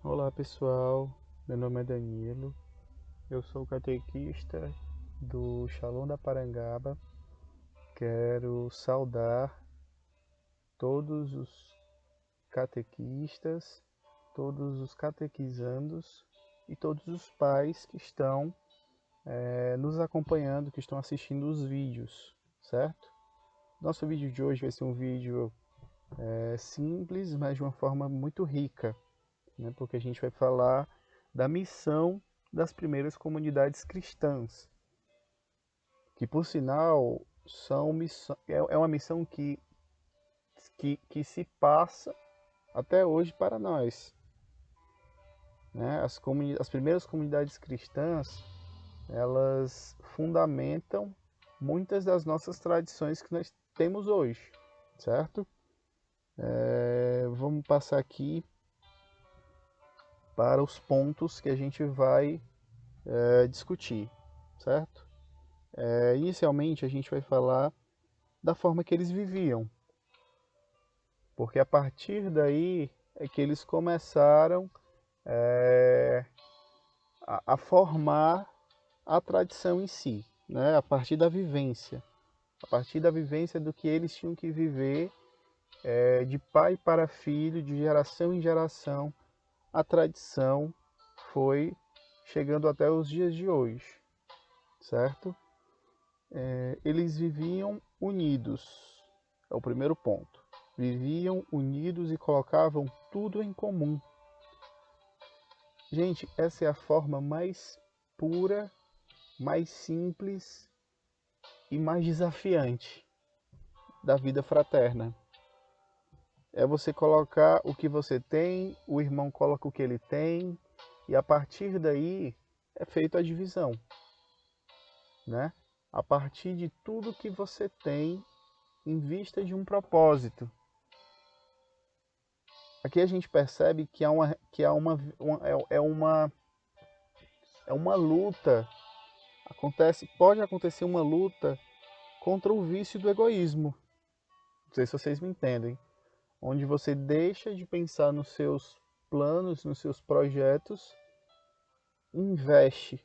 Olá pessoal, meu nome é Danilo, eu sou catequista do Shalom da Parangaba. Quero saudar todos os catequistas, todos os catequizandos e todos os pais que estão nos acompanhando, que estão assistindo os vídeos, certo? Nosso vídeo de hoje vai ser um vídeo simples, mas de uma forma muito rica, né? Porque a gente vai falar da missão das primeiras comunidades cristãs, que por sinal é uma missão que se passa até hoje para nós, né? As primeiras comunidades cristãs, elas fundamentam muitas das nossas tradições que nós temos hoje, certo? Vamos passar aqui para os pontos que a gente vai discutir, certo? Inicialmente a gente vai falar da forma que eles viviam, porque a partir daí é que eles começaram a formar a tradição em si, né? A partir da vivência do que eles tinham que viver, de pai para filho, de geração em geração, a tradição foi chegando até os dias de hoje, certo? Eles viviam unidos, é o primeiro ponto. Viviam unidos e colocavam tudo em comum. Gente, essa é a forma mais pura, mais simples e mais desafiante da vida fraterna. É você colocar o que você tem, o irmão coloca o que ele tem, e a partir daí é feita a divisão, né? A partir de tudo que você tem em vista de um propósito. Aqui a gente percebe é uma luta, pode acontecer uma luta contra o vício do egoísmo. Não sei se vocês me entendem. Onde você deixa de pensar nos seus planos, nos seus projetos, investe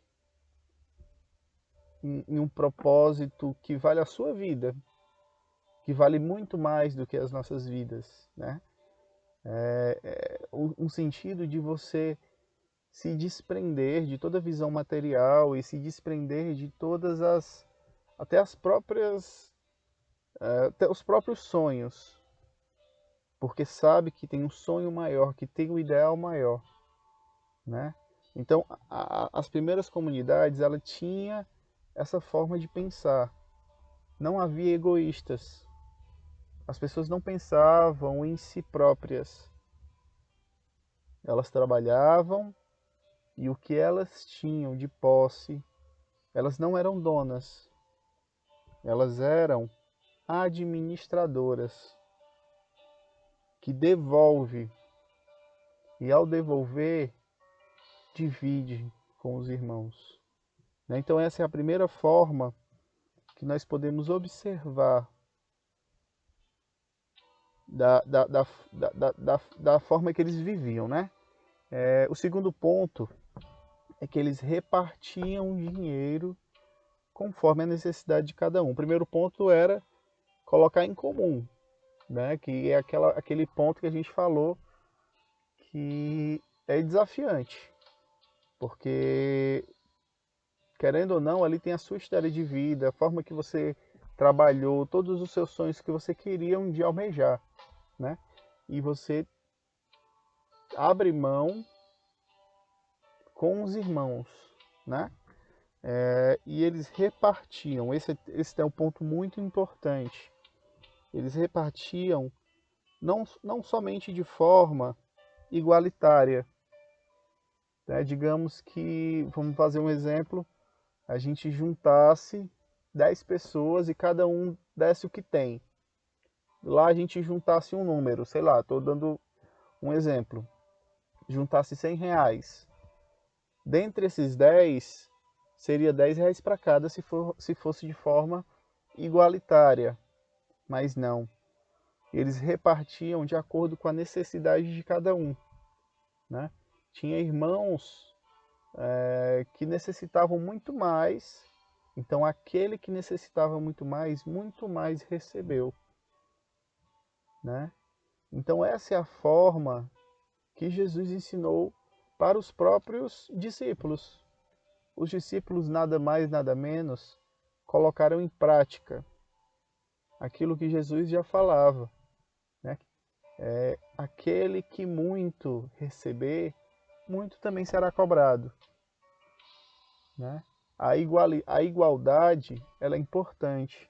em um propósito que vale a sua vida, que vale muito mais do que as nossas vidas, né? Um sentido de você se desprender de toda a visão material e se desprender de todas até as próprias, até os próprios sonhos, porque sabe que tem um sonho maior, que tem um ideal maior, né? Então, as primeiras comunidades, ela tinha essa forma de pensar. Não havia egoístas. As pessoas não pensavam em si próprias. Elas trabalhavam e o que elas tinham de posse, elas não eram donas. Elas eram administradoras, que devolve e ao devolver divide com os irmãos. Então essa é a primeira forma que nós podemos observar da forma que eles viviam, né? O segundo ponto é que eles repartiam o dinheiro conforme a necessidade de cada um. O primeiro ponto era colocar em comum, né? Que é aquele ponto que a gente falou que é desafiante, porque querendo ou não, ali tem a sua história de vida, a forma que você trabalhou, todos os seus sonhos que você queria um dia almejar, né? E você abre mão com os irmãos, né? E eles repartiam, esse é um ponto muito importante, eles repartiam não somente de forma igualitária, né? Digamos que, vamos fazer um exemplo, a gente juntasse 10 pessoas e cada um desse o que tem. Lá a gente juntasse um número, sei lá, estou dando um exemplo, juntasse R$ 100. Dentre esses 10, seria R$ 10 para cada se fosse de forma igualitária, mas não. Eles repartiam de acordo com a necessidade de cada um, né? tinha irmãos que necessitavam muito mais, então aquele que necessitava muito mais recebeu, né? Então essa é a forma que Jesus ensinou para os próprios discípulos. Os discípulos nada mais, nada menos colocaram em prática aquilo que Jesus já falava, né? Aquele que muito receber, muito também será cobrado, né? A igualdade, ela é importante,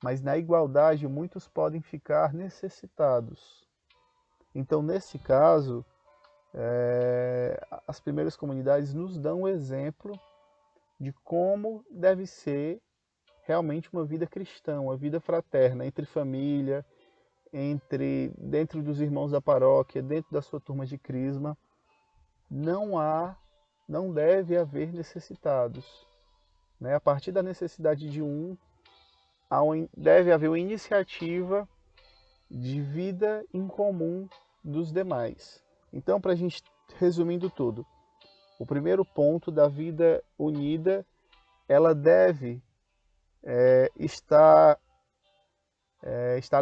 mas na igualdade muitos podem ficar necessitados. Então, nesse caso, as primeiras comunidades nos dão o exemplo de como deve ser realmente uma vida cristã, uma vida fraterna, entre família, dentro dos irmãos da paróquia, dentro da sua turma de crisma. Não deve haver necessitados, né? A partir da necessidade de deve haver uma iniciativa de vida em comum dos demais. Então, para a gente resumindo tudo, o primeiro ponto da vida unida, ela deve estar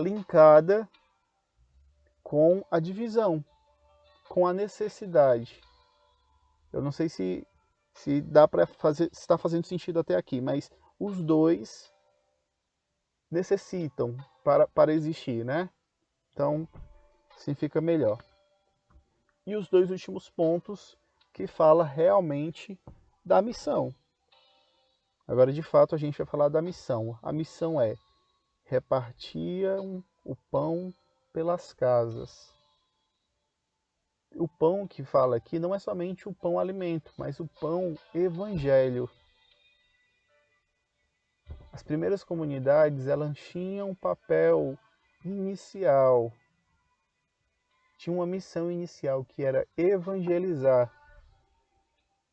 linkada com a divisão, com a necessidade. Eu não sei se dá para fazer, se está fazendo sentido até aqui, mas os dois necessitam para existir, né? Então, assim fica melhor. E os dois últimos pontos que fala realmente da missão. Agora, de fato, a gente vai falar da missão. A missão é repartiam o pão pelas casas. O pão que fala aqui não é somente o pão alimento, mas o pão evangelho. As primeiras comunidades, elas tinham um papel inicial, tinha uma missão inicial que era evangelizar,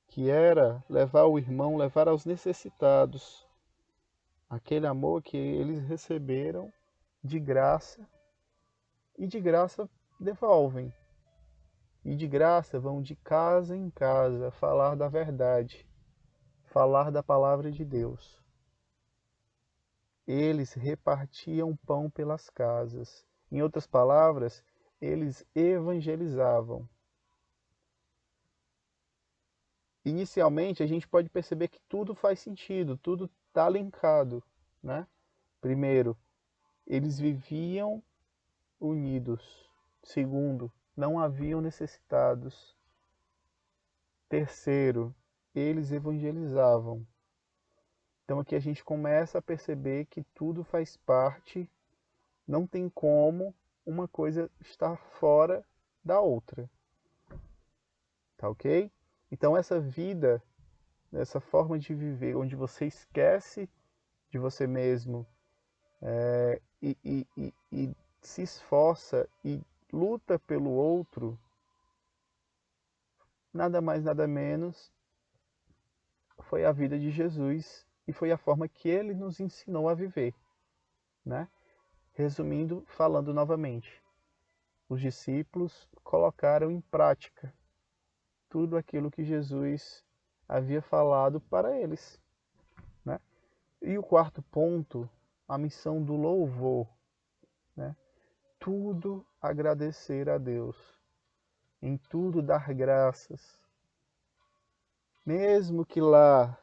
que era levar o irmão, levar aos necessitados aquele amor que eles receberam de graça e de graça devolvem. E de graça vão de casa em casa falar da verdade, falar da palavra de Deus. Eles repartiam pão pelas casas. Em outras palavras, eles evangelizavam. Inicialmente, a gente pode perceber que tudo faz sentido, tudo está linkado, né? Primeiro, eles viviam unidos. Segundo, não haviam necessitados. Terceiro, eles evangelizavam. Então aqui a gente começa a perceber que tudo faz parte, não tem como uma coisa estar fora da outra. Tá ok? Então essa vida, essa forma de viver, onde você esquece de você mesmo e se esforça e luta pelo outro, nada mais, nada menos, foi a vida de Jesus e foi a forma que ele nos ensinou a viver, né? Resumindo, falando novamente, os discípulos colocaram em prática tudo aquilo que Jesus havia falado para eles, né? E o quarto ponto, a missão do louvor, né? Tudo agradecer a Deus, em tudo dar graças. Mesmo que lá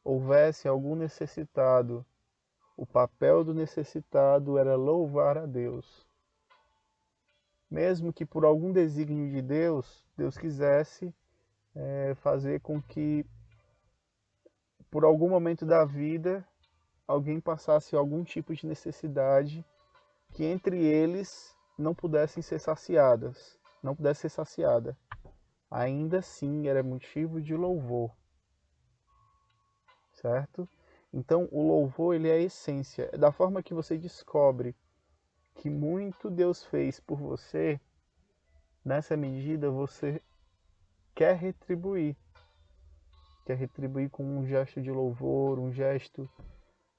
houvesse algum necessitado, o papel do necessitado era louvar a Deus. Mesmo que por algum desígnio de Deus, Deus quisesse fazer com que, por algum momento da vida, alguém passasse algum tipo de necessidade que entre eles não pudessem ser saciadas, não pudesse ser saciada. Ainda assim era motivo de louvor, certo? Então o louvor, ele é a essência, é da forma que você descobre que muito Deus fez por você, nessa medida você quer retribuir com um gesto de louvor, um gesto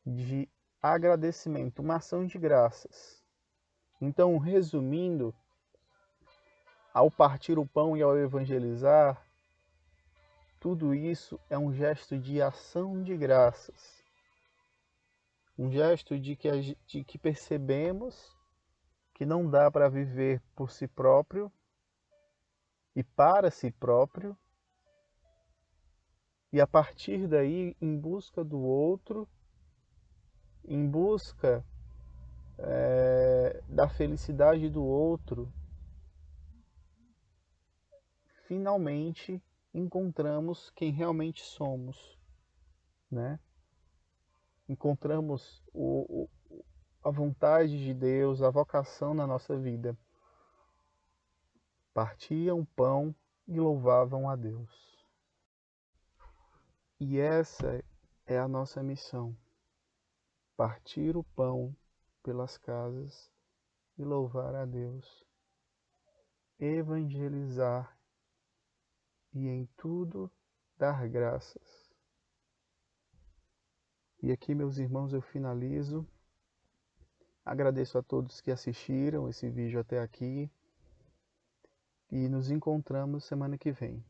de agradecimento, uma ação de graças. Então, resumindo, ao partir o pão e ao evangelizar, tudo isso é um gesto de ação de graças. Um gesto de que percebemos que não dá para viver por si próprio e para si próprio, e a partir daí, em busca do outro, em busca da felicidade do outro, finalmente encontramos quem realmente somos, né? Encontramos a vontade de Deus, a vocação na nossa vida. Partiam pão e louvavam a Deus. E essa é a nossa missão: partir o pão pelas casas e louvar a Deus, evangelizar e em tudo dar graças. E aqui, meus irmãos, eu finalizo. Agradeço a todos que assistiram esse vídeo até aqui e nos encontramos semana que vem.